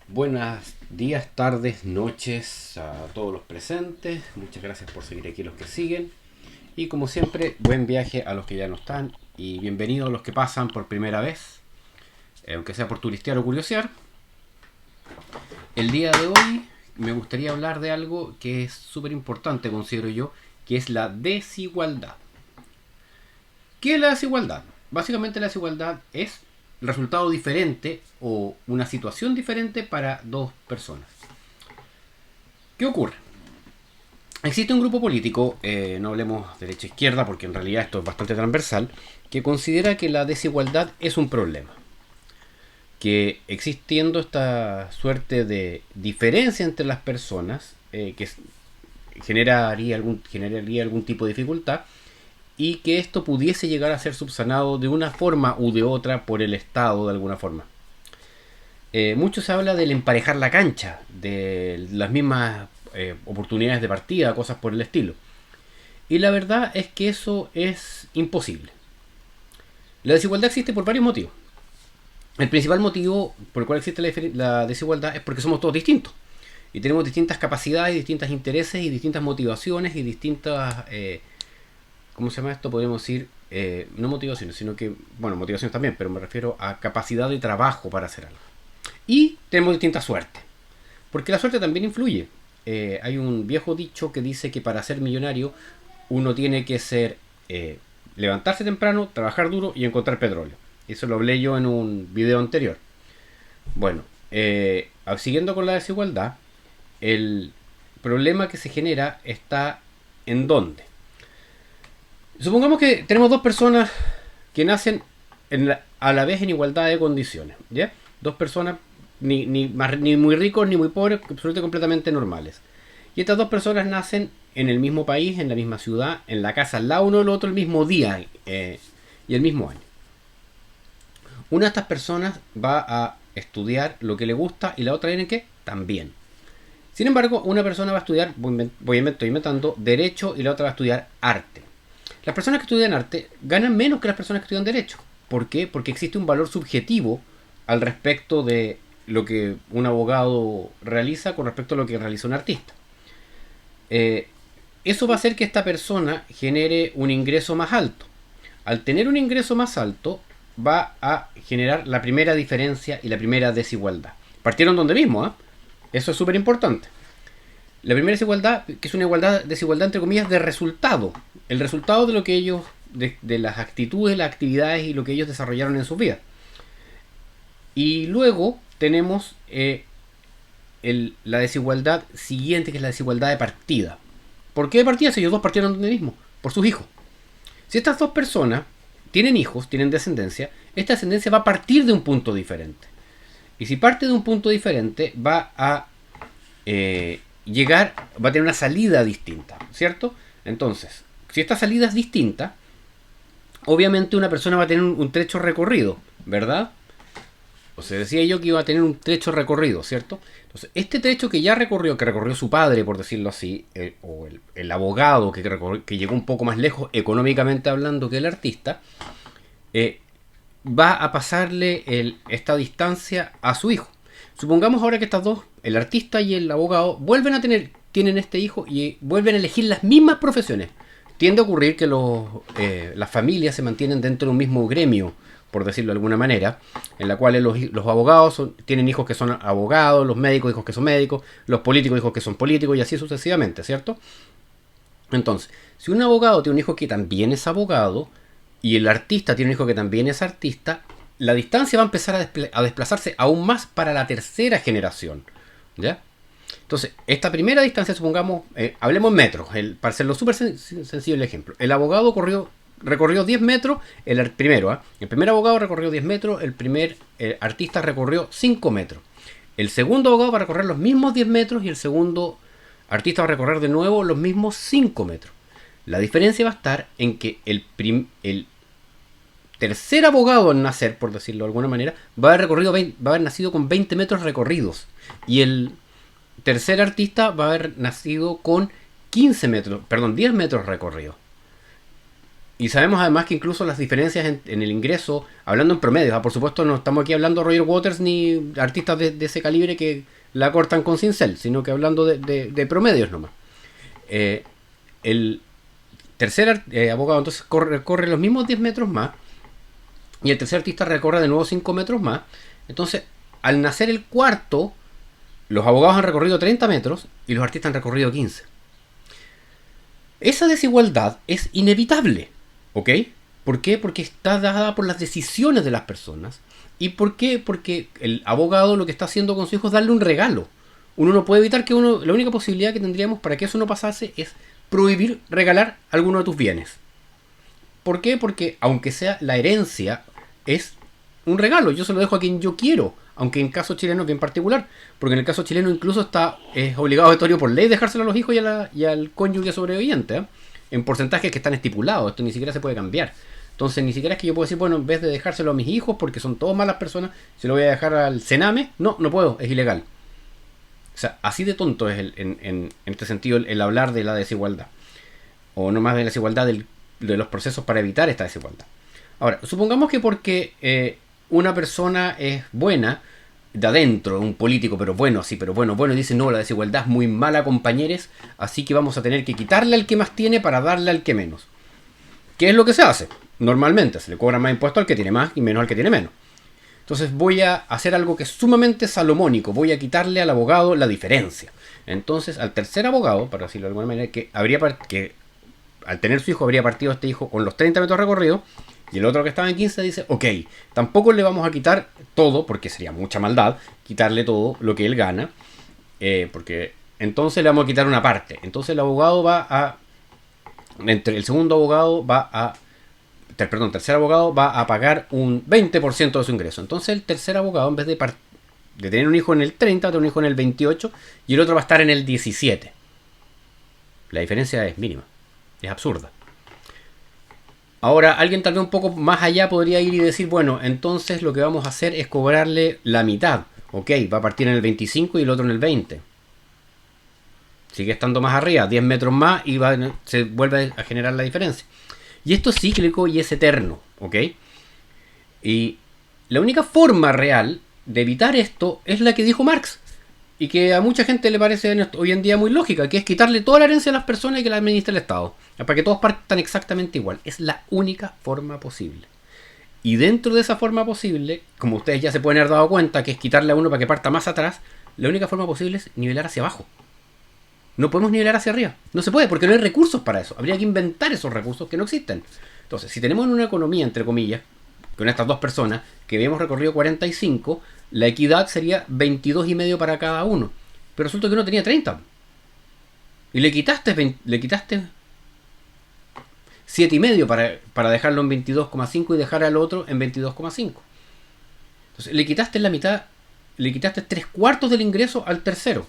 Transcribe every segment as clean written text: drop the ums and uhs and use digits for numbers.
Buenos días, tardes, noches a todos los presentes. Muchas gracias por seguir aquí los que siguen. Y como siempre, buen viaje a los que ya no están. Y bienvenidos a los que pasan por primera vez, aunque sea por turistear o curiosear. El día de hoy me gustaría hablar de algo que es súper importante, considero yo, que es la desigualdad. ¿Qué es la desigualdad? Básicamente la desigualdad es el resultado diferente o una situación diferente para dos personas. ¿Qué ocurre? Existe un grupo político, no hablemos derecha-izquierda porque en realidad esto es bastante transversal, que considera que la desigualdad es un problema. Que existiendo esta suerte de diferencia entre las personas, que generaría algún tipo de dificultad, y que esto pudiese llegar a ser subsanado de una forma u de otra por el Estado de alguna forma. Mucho se habla del emparejar la cancha, de las mismas oportunidades de partida, cosas por el estilo. Y la verdad es que eso es imposible. La desigualdad existe por varios motivos. El principal motivo por el cual existe la desigualdad es porque somos todos distintos. Y tenemos distintas capacidades, distintos intereses y distintas motivaciones y distintas... ¿cómo se llama esto? Podemos decir, no motivaciones, sino que, bueno, motivaciones también, pero me refiero a capacidad de trabajo para hacer algo. Y tenemos distinta suerte, porque la suerte también influye. Hay un viejo dicho que dice que para ser millonario uno tiene que levantarse temprano, trabajar duro y encontrar petróleo. Eso lo hablé yo en un video anterior. Bueno, siguiendo con la desigualdad, el problema que se genera está ¿en dónde? Supongamos que tenemos dos personas que nacen a la vez en igualdad de condiciones, ¿ya? Dos personas ni muy ricos ni muy pobres, absolutamente completamente normales. Y estas dos personas nacen en el mismo país, en la misma ciudad, en la casa al lado uno del otro el mismo día y el mismo año. Una de estas personas va a estudiar lo que le gusta y la otra tiene que también. Sin embargo, una persona va a estudiar, estoy inventando, derecho y la otra va a estudiar arte. Las personas que estudian arte ganan menos que las personas que estudian derecho. ¿Por qué? Porque existe un valor subjetivo al respecto de lo que un abogado realiza con respecto a lo que realiza un artista. Eso va a hacer que esta persona genere un ingreso más alto. Al tener un ingreso más alto, va a generar la primera diferencia y la primera desigualdad. Partieron donde mismo, ¿eh? Eso es súper importante. La primera desigualdad, que es una desigualdad entre comillas de resultado. El resultado de lo que ellos, de las actitudes, las actividades y lo que ellos desarrollaron en sus vidas. Y luego tenemos la desigualdad siguiente, que es la desigualdad de partida. ¿Por qué de partida? Si ellos dos partieron donde mismo, por sus hijos. Si estas dos personas tienen hijos, tienen descendencia, esta descendencia va a partir de un punto diferente. Y si parte de un punto diferente, va a va a tener una salida distinta, ¿cierto? Entonces, si esta salida es distinta, obviamente una persona va a tener un trecho recorrido, ¿verdad? O sea, decía yo que iba a tener un trecho recorrido, ¿cierto? Entonces, este trecho que ya recorrió, que recorrió su padre, por decirlo así, o el abogado que llegó un poco más lejos económicamente hablando que el artista, va a pasarle esta distancia a su hijo. Supongamos ahora que estas dos, el artista y el abogado, tienen este hijo y vuelven a elegir las mismas profesiones. Tiende a ocurrir que las familias se mantienen dentro de un mismo gremio, por decirlo de alguna manera, en la cual los abogados tienen hijos que son abogados, los médicos hijos que son médicos, los políticos hijos que son políticos y así sucesivamente, ¿cierto? Entonces, si un abogado tiene un hijo que también es abogado y el artista tiene un hijo que también es artista, la distancia va a empezar a desplazarse aún más para la tercera generación, ¿ya? Entonces, esta primera distancia, supongamos, hablemos en metros, para hacerlo súper sencillo el ejemplo. El abogado recorrió 10 metros, el primer abogado recorrió 10 metros, el primer artista recorrió 5 metros. El segundo abogado va a recorrer los mismos 10 metros y el segundo artista va a recorrer de nuevo los mismos 5 metros. La diferencia va a estar en que el tercer abogado en nacer, por decirlo de alguna manera, va a haber nacido con 20 metros recorridos. Y el tercer artista va a haber nacido con 10 metros recorridos. Y sabemos además que incluso las diferencias en el ingreso, hablando en promedio, por supuesto no estamos aquí hablando de Roger Waters ni artistas de ese calibre que la cortan con cincel, sino que hablando de promedios nomás. El tercer abogado entonces corre los mismos 10 metros más y el tercer artista recorre de nuevo 5 metros más. Entonces, al nacer el cuarto, los abogados han recorrido 30 metros y los artistas han recorrido 15. Esa desigualdad es inevitable, ¿ok? ¿Por qué? Porque está dada por las decisiones de las personas. ¿Y por qué? Porque el abogado lo que está haciendo con su hijo es darle un regalo. Uno no puede evitar que la única posibilidad que tendríamos para que eso no pasase es prohibir regalar alguno de tus bienes. ¿Por qué? Porque aunque sea la herencia, es un regalo. Yo se lo dejo a quien yo quiero, aunque en caso chileno es bien particular, porque en el caso chileno incluso es obligatorio por ley dejárselo a los hijos y al cónyuge sobreviviente, ¿eh? En porcentajes que están estipulados. Esto ni siquiera se puede cambiar. Entonces ni siquiera es que yo puedo decir, bueno, en vez de dejárselo a mis hijos porque son todos malas personas, se lo voy a dejar al Sename. No, no puedo, es ilegal. O sea, así de tonto es en este sentido el hablar de la desigualdad. O no más de la desigualdad de los procesos para evitar esta desigualdad. Ahora, supongamos que porque una persona es buena, de adentro, un político, pero bueno, así, pero bueno, y dice, no, la desigualdad es muy mala, compañeros, así que vamos a tener que quitarle al que más tiene para darle al que menos. ¿Qué es lo que se hace? Normalmente se le cobra más impuesto al que tiene más y menos al que tiene menos. Entonces voy a hacer algo que es sumamente salomónico, voy a quitarle al abogado la diferencia. Entonces al tercer abogado, para decirlo de alguna manera, que al tener su hijo habría partido este hijo con los 30 metros recorridos, y el otro que estaba en 15 dice, ok, tampoco le vamos a quitar todo, porque sería mucha maldad, quitarle todo lo que él gana, porque entonces le vamos a quitar una parte. Entonces el abogado tercer abogado va a pagar un 20% de su ingreso. Entonces el tercer abogado, en vez de tener un hijo en el 30, va a tener un hijo en el 28, y el otro va a estar en el 17. La diferencia es mínima, es absurda. Ahora, alguien tal vez un poco más allá podría ir y decir, bueno, entonces lo que vamos a hacer es cobrarle la mitad. Ok, va a partir en el 25 y el otro en el 20. Sigue estando más arriba, 10 metros más y se vuelve a generar la diferencia. Y esto es cíclico y es eterno, ¿ok? Y la única forma real de evitar esto es la que dijo Marx. Y que a mucha gente le parece hoy en día muy lógica, que es quitarle toda la herencia a las personas y que la administre el Estado. Para que todos partan exactamente igual. Es la única forma posible. Y dentro de esa forma posible, como ustedes ya se pueden haber dado cuenta, que es quitarle a uno para que parta más atrás, la única forma posible es nivelar hacia abajo. No podemos nivelar hacia arriba. No se puede, porque no hay recursos para eso. Habría que inventar esos recursos que no existen. Entonces, si tenemos en una economía, entre comillas, con estas dos personas, que habíamos recorrido 45, la equidad sería 22,5 para cada uno. Pero resulta que uno tenía 30. Y le quitaste 7,5 para dejarlo en 22,5 y dejar al otro en 22,5. Entonces, le quitaste la mitad, le quitaste 3/4 del ingreso al tercero.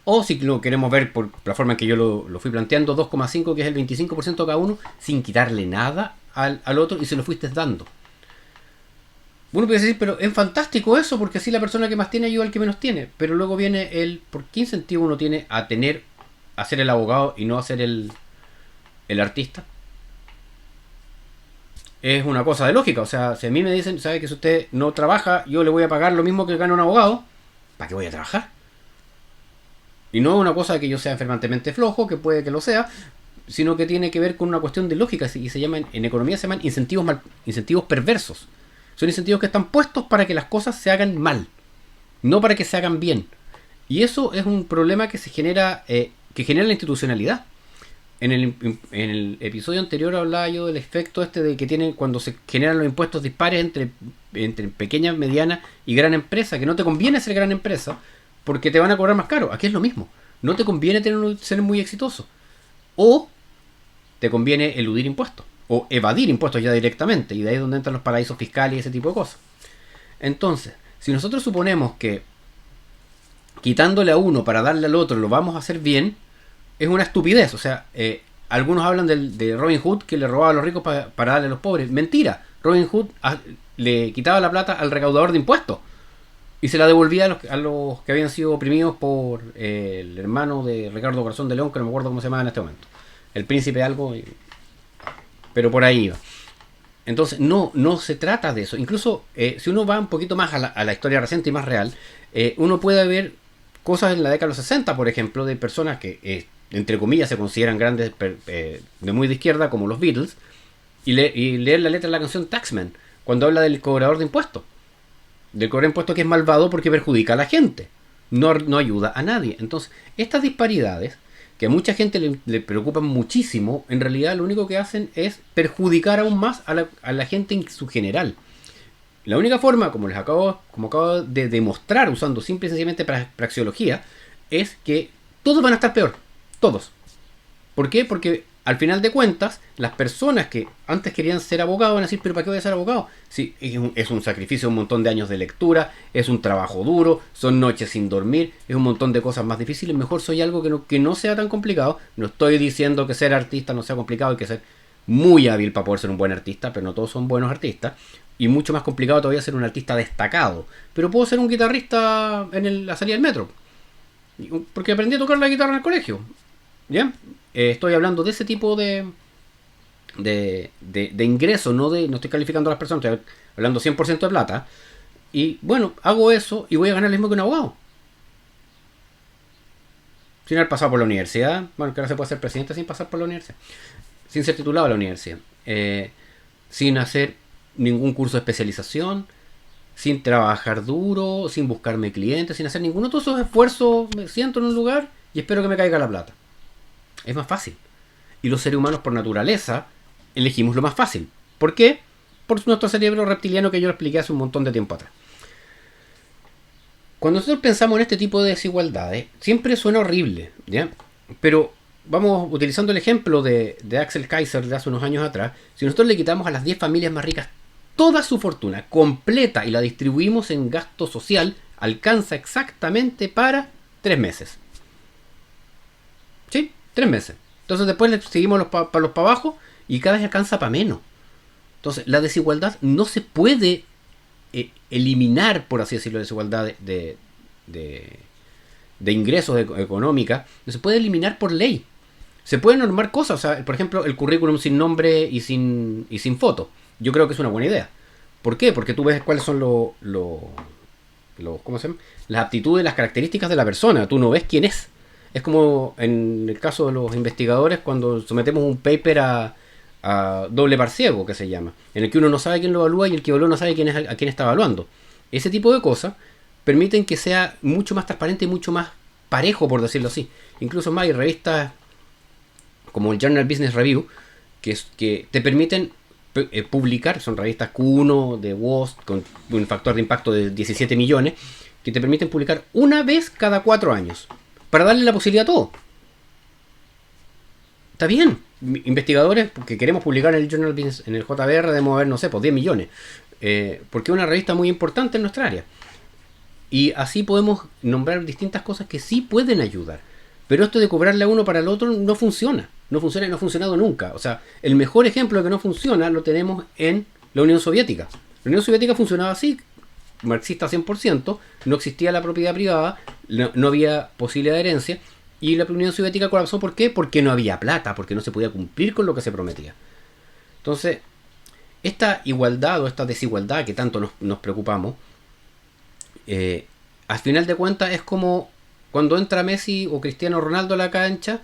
O si lo queremos ver por la forma en que yo lo fui planteando, 2,5, que es el 25% cada uno, sin quitarle nada al otro y se lo fuiste dando. Uno puede decir, pero es fantástico eso, porque así la persona que más tiene ayuda al que menos tiene. Pero luego viene ¿por qué incentivo uno tiene a ser el abogado y no a ser el artista? Es una cosa de lógica. O sea, si a mí me dicen, ¿sabe que si usted no trabaja, yo le voy a pagar lo mismo que gana un abogado? ¿Para qué voy a trabajar? Y no es una cosa de que yo sea enfermantemente flojo, que puede que lo sea, sino que tiene que ver con una cuestión de lógica, y en economía se llaman incentivos perversos. Son incentivos que están puestos para que las cosas se hagan mal, no para que se hagan bien. Y eso es un problema que genera la institucionalidad. En el episodio anterior hablaba yo del efecto de que tienen cuando se generan los impuestos dispares entre pequeña, mediana y gran empresa, que no te conviene ser gran empresa porque te van a cobrar más caro. Aquí es lo mismo. No te conviene ser muy exitoso. O te conviene eludir impuestos. O evadir impuestos ya directamente. Y de ahí es donde entran los paraísos fiscales y ese tipo de cosas. Entonces, si nosotros suponemos que quitándole a uno para darle al otro lo vamos a hacer bien, es una estupidez. O sea, algunos hablan de Robin Hood, que le robaba a los ricos para darle a los pobres. Mentira. Robin Hood le quitaba la plata al recaudador de impuestos y se la devolvía a los que habían sido oprimidos por el hermano de Ricardo Corazón de León, que no me acuerdo cómo se llamaba en este momento. El príncipe algo. pero por ahí va. Entonces, no se trata de eso. Incluso, si uno va un poquito más a la historia reciente y más real, uno puede ver cosas en la década de los 60, por ejemplo, de personas que, entre comillas, se consideran grandes de muy de izquierda, como los Beatles, y leer la letra de la canción Taxman, cuando habla del cobrador de impuestos. Del cobrador de impuestos que es malvado porque perjudica a la gente. No ayuda a nadie. Entonces, estas disparidades, que a mucha gente le preocupan muchísimo, en realidad lo único que hacen es perjudicar aún más a la gente en su general. La única forma, como acabo de demostrar usando simple y sencillamente praxeología, es que todos van a estar peor. Todos. ¿Por qué? Porque al final de cuentas, las personas que antes querían ser abogados van a decir, pero ¿para qué voy a ser abogado? Sí, es un sacrificio, un montón de años de lectura, es un trabajo duro, son noches sin dormir, es un montón de cosas más difíciles. Mejor soy algo que no sea tan complicado. No estoy diciendo que ser artista no sea complicado, hay que ser muy hábil para poder ser un buen artista, pero no todos son buenos artistas. Y mucho más complicado todavía ser un artista destacado. Pero puedo ser un guitarrista en la salida del metro. Porque aprendí a tocar la guitarra en el colegio. ¿Ya? Estoy hablando de ese tipo de ingreso, no estoy calificando a las personas, estoy hablando 100% de plata. Y bueno, hago eso y voy a ganar lo mismo que un abogado. Sin haber pasado por la universidad. Bueno, que ahora se puede ser presidente sin pasar por la universidad. Sin ser titulado de la universidad. Sin hacer ningún curso de especialización. Sin trabajar duro. Sin buscarme clientes. Sin hacer ninguno de todos esos esfuerzos. Me siento en un lugar y espero que me caiga la plata. Es más fácil. Y los seres humanos por naturaleza elegimos lo más fácil. ¿Por qué? Por nuestro cerebro reptiliano que yo lo expliqué hace un montón de tiempo atrás. Cuando nosotros pensamos en este tipo de desigualdades, siempre suena horrible, ¿ya? Pero vamos utilizando el ejemplo de Axel Kaiser de hace unos años atrás. Si nosotros le quitamos a las 10 familias más ricas toda su fortuna completa y la distribuimos en gasto social, alcanza exactamente para 3 meses. ¿Sí? 3 meses. Entonces después le seguimos los para abajo y cada vez alcanza para menos. Entonces la desigualdad no se puede eliminar, por así decirlo, la desigualdad de ingresos económica, no se puede eliminar por ley. Se pueden normar cosas, o sea, por ejemplo, el currículum sin nombre y sin foto. Yo creo que es una buena idea. ¿Por qué? Porque tú ves cuáles son ¿cómo se llama? Las aptitudes, las características de la persona. Tú no ves quién es. Es como en el caso de los investigadores cuando sometemos un paper a doble par ciego, que se llama, en el que uno no sabe quién lo evalúa y el que evalúa no sabe a quién está evaluando. Ese tipo de cosas permiten que sea mucho más transparente y mucho más parejo, por decirlo así. Incluso más hay revistas como el Journal Business Review que te permiten publicar, son revistas Q1 de WOS con un factor de impacto de 17 millones, que te permiten publicar una vez cada 4 años para darle la posibilidad a todo. Está bien. Investigadores que queremos publicar en el Journal Business, en el JBR, debemos haber, no sé, pues 10 millones. Porque es una revista muy importante en nuestra área. Y así podemos nombrar distintas cosas que sí pueden ayudar. Pero esto de cobrarle a uno para el otro no funciona. No funciona y no ha funcionado nunca. O sea, el mejor ejemplo de que no funciona lo tenemos en la Unión Soviética. La Unión Soviética funcionaba así, marxista 100%, no existía la propiedad privada, no había posibilidad de herencia. Y la Unión Soviética colapsó, ¿por qué? Porque no había plata, porque no se podía cumplir con lo que se prometía. Entonces, esta igualdad o esta desigualdad que tanto nos preocupamos, al final de cuentas es como cuando entra Messi o Cristiano Ronaldo a la cancha,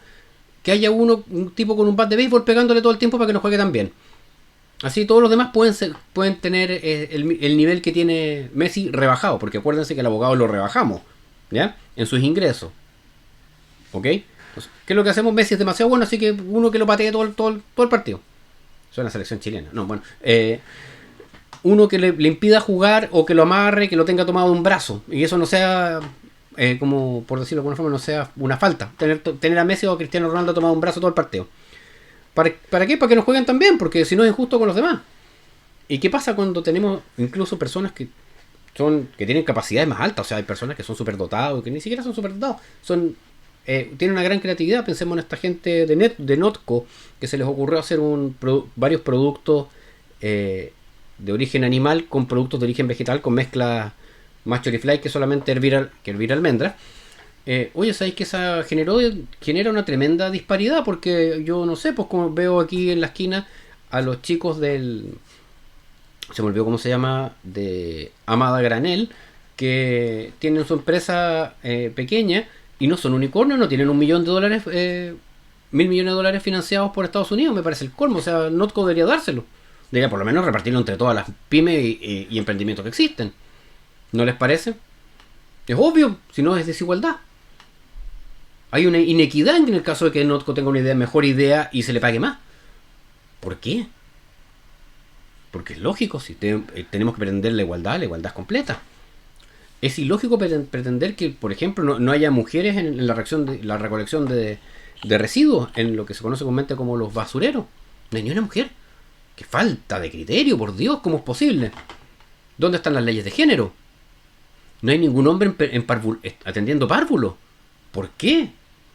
que haya un tipo con un bat de béisbol pegándole todo el tiempo para que no juegue tan bien. Así todos los demás pueden tener el nivel que tiene Messi rebajado, porque acuérdense que el abogado lo rebajamos, ¿ya? En sus ingresos. ¿Ok? Entonces, ¿qué es lo que hacemos? Messi es demasiado bueno, así que uno que lo patee todo el partido. Eso es la selección chilena. No, bueno. Uno que le impida jugar o que lo amarre, que lo tenga tomado de un brazo. Y eso no sea, como por decirlo de alguna forma, no sea una falta. Tener a Messi o a Cristiano Ronaldo tomado de un brazo todo el partido. ¿Para qué? Para que no jueguen tan bien, porque si no es injusto con los demás. ¿Y qué pasa cuando tenemos incluso personas que tienen capacidades más altas? O sea, hay personas que son superdotados, que ni siquiera son superdotados. Tienen una gran creatividad. Pensemos en esta gente de Notco, que se les ocurrió hacer varios productos de origen animal con productos de origen vegetal, con mezcla más chorifly que solamente hervir almendras. Oye, ¿sabéis que esa genera una tremenda disparidad? Porque yo no sé, pues como veo aquí en la esquina, a los chicos del... Se me olvidó cómo se llama, de Amada Granel, que tienen su empresa pequeña y no son unicornios, no tienen $1.000.000, $1.000.000.000 financiados por Estados Unidos, me parece el colmo. O sea, Notco debería dárselo. Debería por lo menos repartirlo entre todas las pymes y emprendimientos que existen. ¿No les parece? Es obvio, si no es desigualdad. Hay una inequidad en el caso de que Notco tenga una idea, mejor idea y se le pague más. ¿Por qué? Porque es lógico, si tenemos que pretender la igualdad es completa. Es ilógico pretender que, por ejemplo, no haya mujeres en la recolección de residuos, en lo que se conoce comúnmente como los basureros. No hay ni una mujer. ¡Qué falta de criterio, por Dios! ¿Cómo es posible? ¿Dónde están las leyes de género? No hay ningún hombre atendiendo párvulos. ¿Por qué?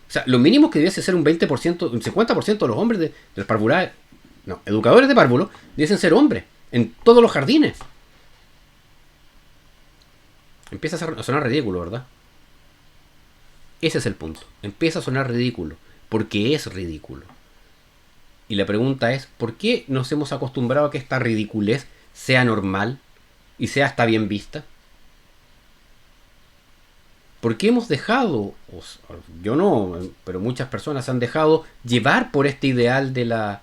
O sea, lo mínimo que debiese ser un 20%, un 50% de los hombres de los parvulares, no, educadores de párvulos, debiesen ser hombres en todos los jardines. Empieza a sonar ridículo, ¿verdad? Ese es el punto. Empieza a sonar ridículo, porque es ridículo. Y la pregunta es, ¿por qué nos hemos acostumbrado a que esta ridiculez sea normal y sea hasta bien vista? ¿Por qué hemos dejado, yo no, pero muchas personas han dejado llevar por este ideal de la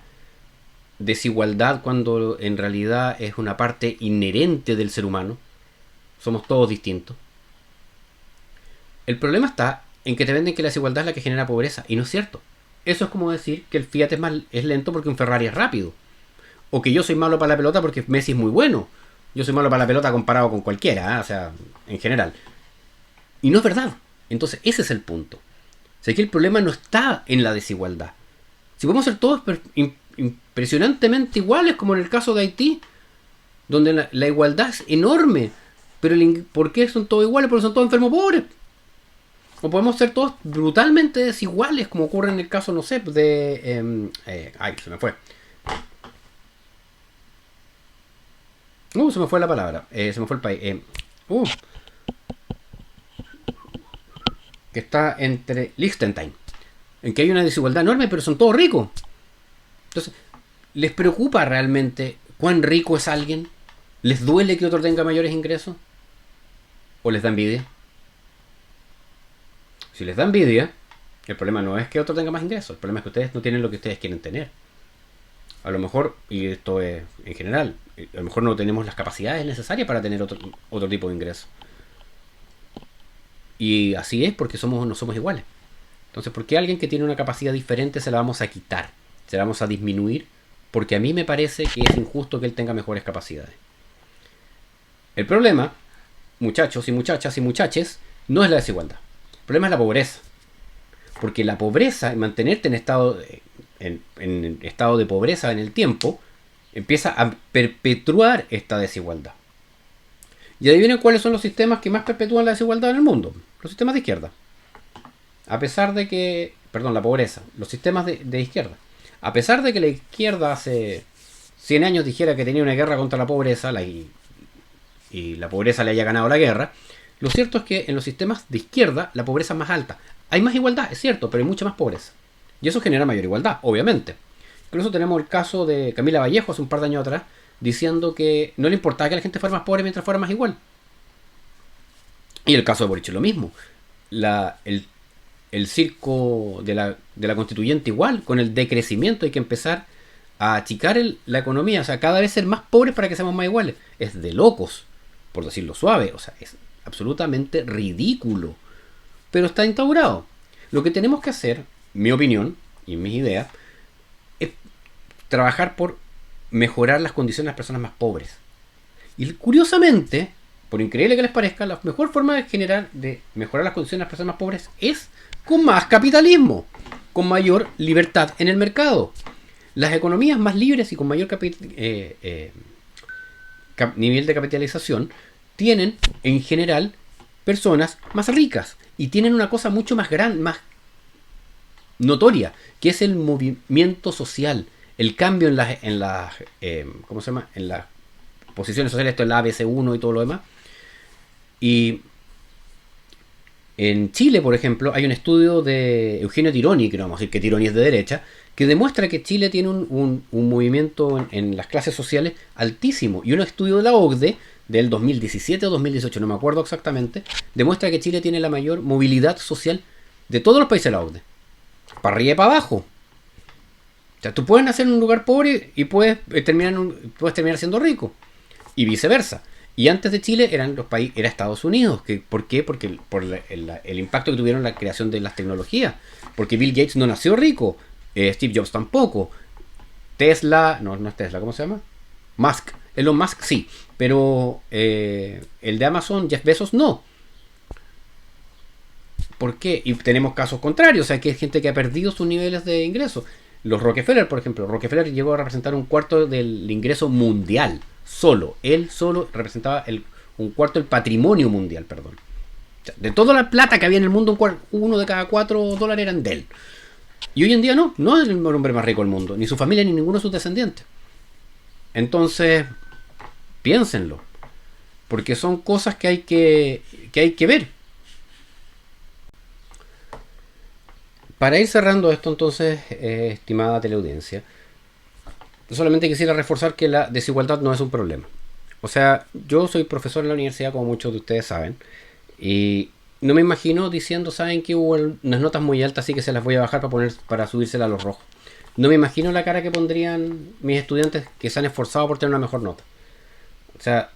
desigualdad cuando en realidad es una parte inherente del ser humano? Somos todos distintos. El problema está en que te venden que la desigualdad es la que genera pobreza, y no es cierto. Eso es como decir que el Fiat es lento porque un Ferrari es rápido. O que yo soy malo para la pelota porque Messi es muy bueno. Yo soy malo para la pelota comparado con cualquiera, ¿eh? O sea, en general. Y no es verdad. Entonces ese es el punto. O sea, que el problema no está en la desigualdad. Si podemos ser todos impresionantemente iguales, como en el caso de Haití, donde la igualdad es enorme. Pero ¿por qué son todos iguales? Porque son todos enfermos pobres. O podemos ser todos brutalmente desiguales, como ocurre en el caso, no sé, de... ay, se me fue. Se me fue la palabra. Se me fue el país. Que está entre Liechtenstein. En que hay una desigualdad enorme, pero son todos ricos. Entonces, ¿les preocupa realmente cuán rico es alguien? ¿Les duele que otro tenga mayores ingresos? ¿O les da envidia? Si les da envidia, el problema no es que otro tenga más ingresos. El problema es que ustedes no tienen lo que ustedes quieren tener. A lo mejor, y esto es en general, a lo mejor no tenemos las capacidades necesarias para tener otro tipo de ingresos. Y así es porque no somos iguales. Entonces, ¿por qué alguien que tiene una capacidad diferente se la vamos a quitar? Se la vamos a disminuir porque a mí me parece que es injusto que él tenga mejores capacidades. El problema, muchachos y muchachas y muchaches, no es la desigualdad. El problema es la pobreza. Porque la pobreza, mantenerte en estado de pobreza en el tiempo, empieza a perpetuar esta desigualdad. Y adivinen cuáles son los sistemas que más perpetúan la desigualdad en el mundo. Los sistemas de izquierda. A pesar de que... Perdón, la pobreza. Los sistemas de izquierda. A pesar de que la izquierda hace 100 años dijera que tenía una guerra contra la pobreza y la pobreza le haya ganado la guerra, lo cierto es que en los sistemas de izquierda la pobreza es más alta. Hay más igualdad, es cierto, pero hay mucha más pobreza. Y eso genera mayor igualdad, obviamente. Incluso tenemos el caso de Camila Vallejo hace un par de años atrás, diciendo que no le importaba que la gente fuera más pobre mientras fuera más igual. Y el caso de Boric es lo mismo. El circo de la constituyente igual, con el decrecimiento hay que empezar a achicar la economía, o sea, cada vez ser más pobres para que seamos más iguales. Es de locos, por decirlo suave, o sea, es absolutamente ridículo. Pero está instaurado. Lo que tenemos que hacer, mi opinión y mis ideas, es trabajar por mejorar las condiciones de las personas más pobres. Y curiosamente, por increíble que les parezca, la mejor forma de mejorar las condiciones de las personas más pobres es con más capitalismo, con mayor libertad en el mercado. Las economías más libres y con mayor nivel de capitalización tienen, en general, personas más ricas y tienen una cosa mucho más grande, más notoria, que es el movimiento social, el cambio en las ¿cómo se llama? En las posiciones sociales, esto es la ABC1 y todo lo demás. Y En Chile, por ejemplo, hay un estudio de Eugenio Tironi, que no vamos a decir que Tironi es de derecha, que demuestra que Chile tiene un movimiento en las clases sociales altísimo. Y un estudio de la OCDE del 2017 o 2018, no me acuerdo exactamente, demuestra que Chile tiene la mayor movilidad social de todos los países de la OCDE. Para arriba y para abajo. O sea, tú puedes nacer en un lugar pobre y puedes terminar siendo rico. Y viceversa. Y antes de Chile eran los países, era Estados Unidos. ¿Por qué? Porque por el impacto que tuvieron en la creación de las tecnologías. Porque Bill Gates no nació rico. Steve Jobs tampoco. Tesla, no es Tesla, ¿cómo se llama? Musk. Elon Musk sí. Pero el de Amazon, Jeff Bezos, no. ¿Por qué? Y tenemos casos contrarios. O sea, que hay gente que ha perdido sus niveles de ingresos. Los Rockefeller, por ejemplo. Rockefeller llegó a representar un cuarto del ingreso mundial. Solo. Él solo representaba un cuarto del patrimonio mundial, perdón. O sea, de toda la plata que había en el mundo, uno de cada $4 eran de él. Y hoy en día no es el hombre más rico del mundo. Ni su familia, ni ninguno de sus descendientes. Entonces, piénsenlo. Porque son cosas que hay que ver. Para ir cerrando esto entonces, estimada teleaudiencia, solamente quisiera reforzar que la desigualdad no es un problema. O sea, yo soy profesor en la universidad, como muchos de ustedes saben, y no me imagino diciendo, saben que hubo unas notas muy altas, así que se las voy a bajar para subírselas a los rojos. No me imagino la cara que pondrían mis estudiantes que se han esforzado por tener una mejor nota. O sea,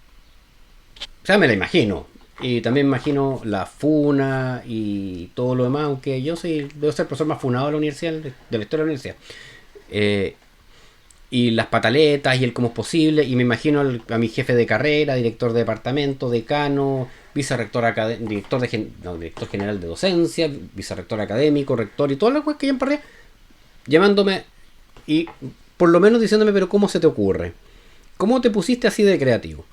me la imagino. Y también me imagino la funa y todo lo demás, aunque yo debo ser el profesor más funado de la universidad, de la historia de la universidad. Eh, y las pataletas y el cómo es posible. Y me imagino a mi jefe de carrera, director de departamento, decano, vicerrector director general de docencia, vicerrector académico, rector y todas las cosas que ya emparré, llamándome y por lo menos diciéndome, pero ¿cómo se te ocurre? ¿Cómo te pusiste así de creativo?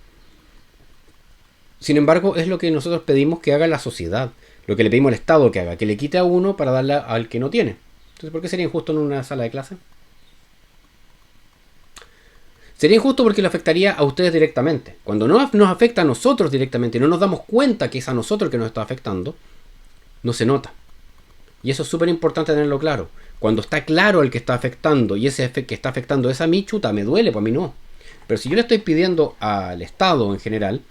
Sin embargo, es lo que nosotros pedimos que haga la sociedad, lo que le pedimos al Estado que haga, que le quite a uno para darle al que no tiene. Entonces, ¿por qué sería injusto en una sala de clase? Sería injusto porque le afectaría a ustedes directamente. Cuando no nos afecta a nosotros directamente y no nos damos cuenta que es a nosotros que nos está afectando, no se nota. Y eso es súper importante tenerlo claro. Cuando está claro el que está afectando y ese que está afectando es a mí, chuta, me duele, pues a mí no. Pero si yo le estoy pidiendo al Estado en general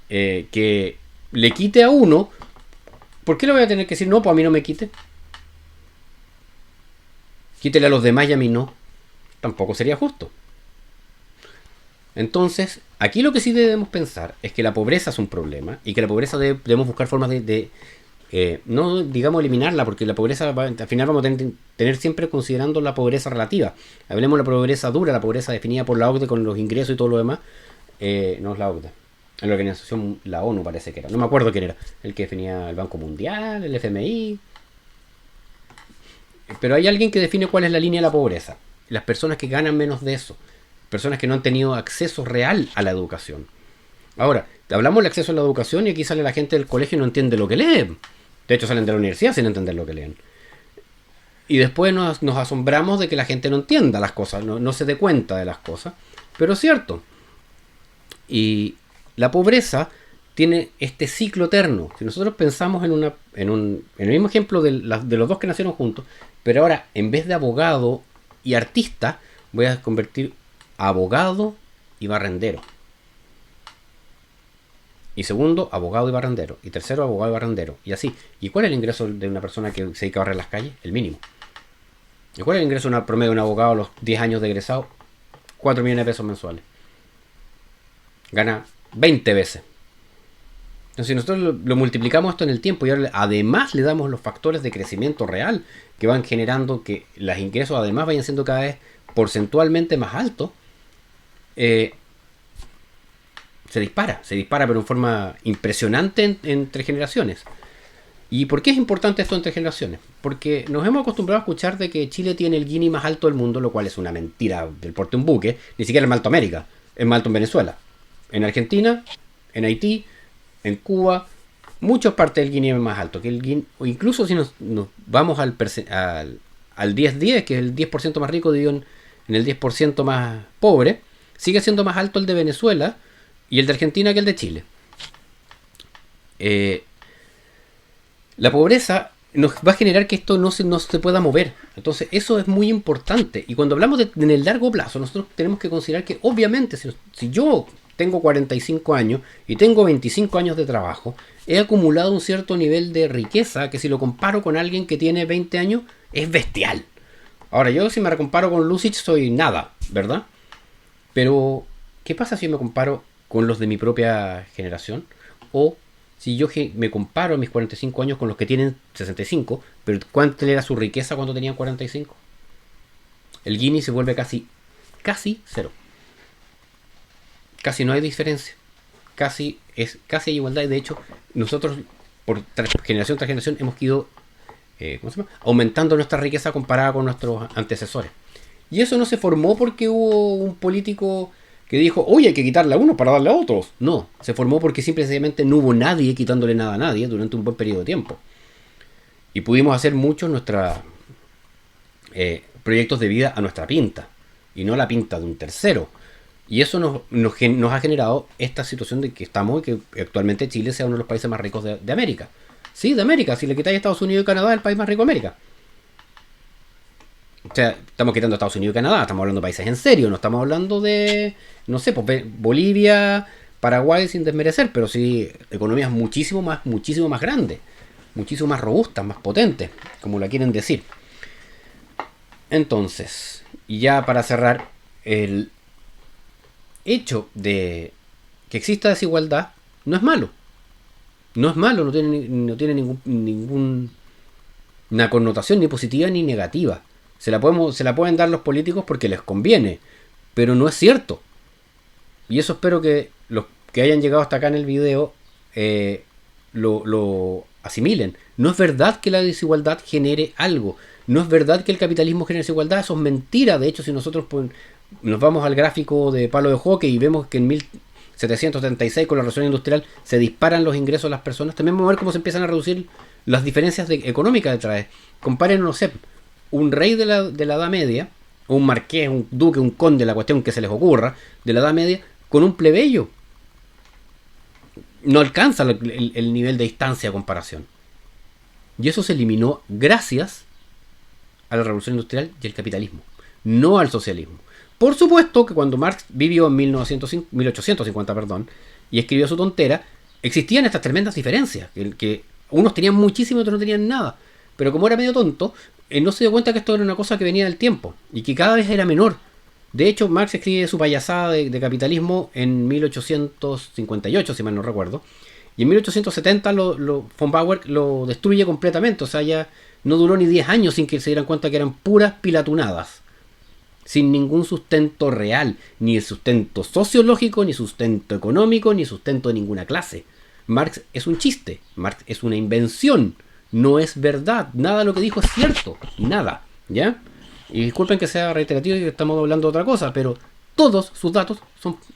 que le quite a uno, ¿por qué le voy a tener que decir no, pues a mí no me quite? Quítele a los demás y a mí no. Tampoco sería justo. Entonces, aquí lo que sí debemos pensar es que la pobreza es un problema y que la pobreza debemos buscar formas no digamos eliminarla, porque la pobreza al final vamos a tener siempre considerando la pobreza relativa. Hablemos de la pobreza dura, la pobreza definida por la OCDE con los ingresos y todo lo demás. No es la OCDE. En la organización, la ONU parece que era. No me acuerdo quién era. El que definía el Banco Mundial, el FMI. Pero hay alguien que define cuál es la línea de la pobreza. Las personas que ganan menos de eso. Personas que no han tenido acceso real a la educación. Ahora, hablamos del acceso a la educación y aquí sale la gente del colegio y no entiende lo que leen. De hecho, salen de la universidad sin entender lo que leen. Y después nos asombramos de que la gente no entienda las cosas, no se dé cuenta de las cosas. Pero es cierto. Y la pobreza tiene este ciclo eterno. Si nosotros pensamos en el mismo ejemplo de los dos que nacieron juntos, pero ahora en vez de abogado y artista, voy a convertir abogado y barrendero. Y segundo, abogado y barrendero. Y tercero, abogado y barrendero. Y así. ¿Y cuál es el ingreso de una persona que se dedica a barrer las calles? El mínimo. ¿Y cuál es el ingreso promedio de un abogado a los 10 años de egresado? 4 millones de pesos mensuales. Gana 20 veces. Entonces, si nosotros lo multiplicamos esto en el tiempo y ahora además le damos los factores de crecimiento real que van generando que los ingresos además vayan siendo cada vez porcentualmente más altos, se dispara pero en forma impresionante entre generaciones. ¿Y por qué es importante esto entre generaciones? Porque nos hemos acostumbrado a escuchar de que Chile tiene el Gini más alto del mundo, lo cual es una mentira del porte de un buque. Ni siquiera es más alto América, es más alto en Venezuela, en Argentina, en Haití, en Cuba. Muchas partes del Gini es más alto que el Gini, o incluso si nos vamos al 10-10, que es el 10% más rico dividido en el 10% más pobre, sigue siendo más alto el de Venezuela y el de Argentina que el de Chile. La pobreza nos va a generar que esto no se pueda mover. Entonces, eso es muy importante. Y cuando hablamos en el largo plazo, nosotros tenemos que considerar que, obviamente, si yo tengo 45 años y tengo 25 años de trabajo, he acumulado un cierto nivel de riqueza que, si lo comparo con alguien que tiene 20 años, es bestial. Ahora, yo, si me comparo con Lucic, soy nada, ¿verdad? Pero, ¿qué pasa si me comparo con los de mi propia generación? O si yo me comparo a mis 45 años con los que tienen 65, pero ¿cuánto era su riqueza cuando tenían 45? El Gini se vuelve casi cero. Casi no hay diferencia. Casi hay igualdad. Y de hecho, nosotros, por generación tras generación, hemos ido aumentando nuestra riqueza comparada con nuestros antecesores. Y eso no se formó porque hubo un político que dijo, oye, hay que quitarle a uno para darle a otros. No, se formó porque simplemente no hubo nadie quitándole nada a nadie durante un buen periodo de tiempo. Y pudimos hacer muchos nuestros proyectos de vida a nuestra pinta, y no a la pinta de un tercero. Y eso nos ha generado esta situación de que estamos, y que actualmente Chile sea uno de los países más ricos de América. Sí, de América. Si le quitáis a Estados Unidos y Canadá, es el país más rico de América. O sea, estamos quitando a Estados Unidos y Canadá, estamos hablando de países en serio, no estamos hablando de, no sé, pues Bolivia, Paraguay, sin desmerecer, pero sí economías muchísimo más grandes, muchísimo más robustas, más potentes, como la quieren decir. Entonces, y ya para cerrar, el hecho de que exista desigualdad no es malo. No es malo, no tiene una connotación ni positiva ni negativa. Se la pueden dar los políticos porque les conviene, pero no es cierto. Y eso espero que los que hayan llegado hasta acá en el video lo asimilen. No es verdad que la desigualdad genere algo. No es verdad que el capitalismo genere desigualdad. Eso es mentira. De hecho, si nosotros nos vamos al gráfico de palo de hockey y vemos que en 1776, con la revolución industrial, se disparan los ingresos de las personas, también vamos a ver cómo se empiezan a reducir las diferencias económicas detrás. Comparen, no sé, un rey de la Edad Media, o un marqués, un duque, un conde, la cuestión que se les ocurra, de la Edad Media, con un plebeyo. No alcanza el nivel de distancia a comparación. Y eso se eliminó gracias a la revolución industrial y el capitalismo, no al socialismo. Por supuesto que cuando Marx vivió en 1850, y escribió su tontera, existían estas tremendas diferencias, que unos tenían muchísimo y otros no tenían nada. Pero como era medio tonto, no se dio cuenta que esto era una cosa que venía del tiempo y que cada vez era menor. De hecho, Marx escribe su payasada de capitalismo en 1858, si mal no recuerdo. Y en 1870 von Bauer lo destruye completamente. O sea, ya no duró ni 10 años sin que se dieran cuenta que eran puras pilatunadas. Sin ningún sustento real. Ni sustento sociológico, ni sustento económico, ni sustento de ninguna clase. Marx es un chiste. Marx es una invención. No es verdad. Nada de lo que dijo es cierto. Nada. ¿Ya? Y disculpen que sea reiterativo y que estamos hablando de otra cosa, pero todos sus datos,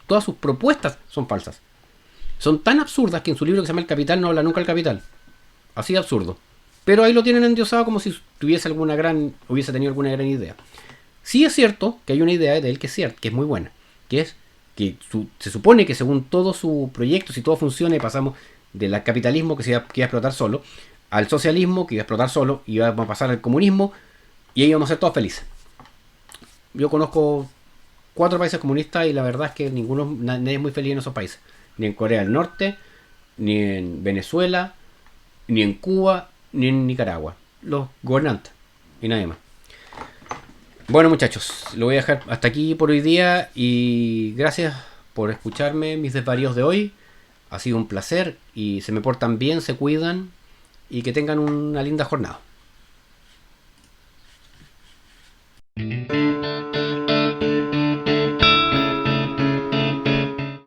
todas sus propuestas son falsas. Son tan absurdas que en su libro que se llama El Capital no habla nunca del capital. Así de absurdo. Pero ahí lo tienen endiosado como si hubiese tenido alguna gran idea. Sí es cierto que hay una idea de él que es cierta, que es muy buena. Que es que se supone que según todo su proyecto, si todo funciona y pasamos del capitalismo que iba a explotar solo, al socialismo que iba a explotar solo, y vamos a pasar al comunismo, y ahí vamos a ser todos felices. Yo conozco 4 países comunistas y la verdad es que nadie es muy feliz en esos países. Ni en Corea del Norte, ni en Venezuela, ni en Cuba, ni en Nicaragua. Los gobernantes y nadie más. Bueno, muchachos, lo voy a dejar hasta aquí por hoy día y gracias por escucharme mis desvaríos de hoy. Ha sido un placer y se me portan bien, se cuidan y que tengan una linda jornada.